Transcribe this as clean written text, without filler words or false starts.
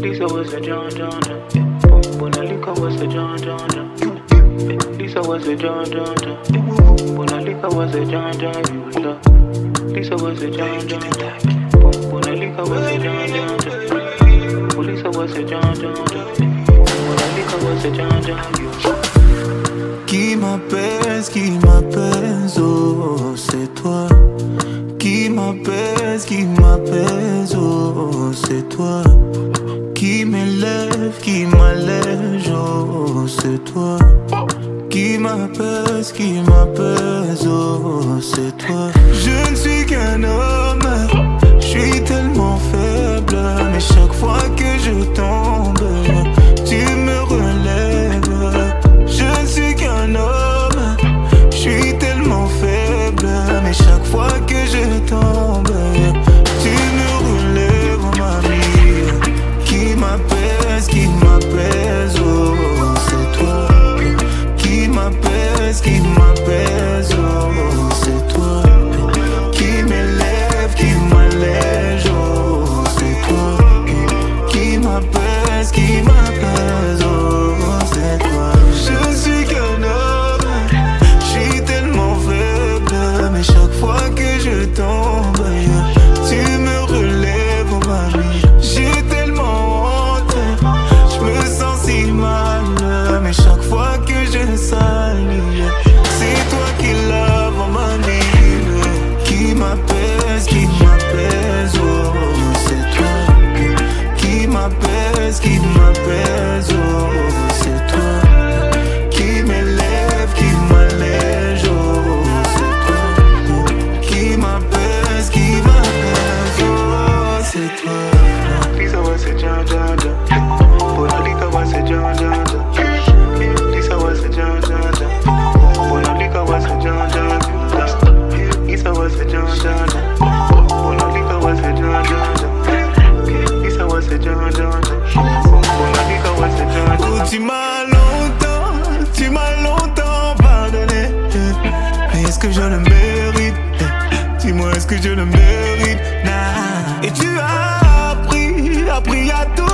Lisa was a John John. Bonalika was a John John. Lisa was a John John. Bonalika was a John John. Lisa was a John John. Bonalika was a John John. Lisa was a John John. Bonalika was a John John. Qui m'apaise, oh c'est toi. Qui m'apaise, oh c'est toi. Qui m'élève, qui m'allège, oh c'est toi. Qui m'apaise, oh c'est toi. Je ne suis qu'un homme, je suis tellement faible, mais chaque fois que je tombe, tu me relèves. Je ne suis qu'un homme, je suis tellement faible, mais chaque fois que je tombe, tu me relèves, mamie. Qui m'apaise, oh c'est toi. Qui m'apaise, oh c'est toi. Qui m'élève, qui m'allège, oh c'est toi. Qui m'apaise, oh c'est toi. Je suis qu'un homme, je suis tellement faible, mais chaque fois que je tombe, tu me relèves, oh mamie. J'ai tellement honte, je me sens si mal, mais chaque fois que je salis, c'est toi qui lave, oh mamie. Qui m'apaise, oh c'est toi. Qui m'apaise, oh c'est toi. Qui m'élève, qui m'allège, oh c'est toi. Qui m'apaise, oh c'est toi. Lisa was a John John. Bonalika was a John John. Lisa was a John John. Bonalika was a John John. Lisa was a John John. Bonalika was a John John. Lisa was a John John. Bonalika was a John John. Oh, tu m'as longtemps pardonné. Mais est-ce que je le mérite? Dis-moi, est-ce que je le mérite? Nah. Et tu as appris à tout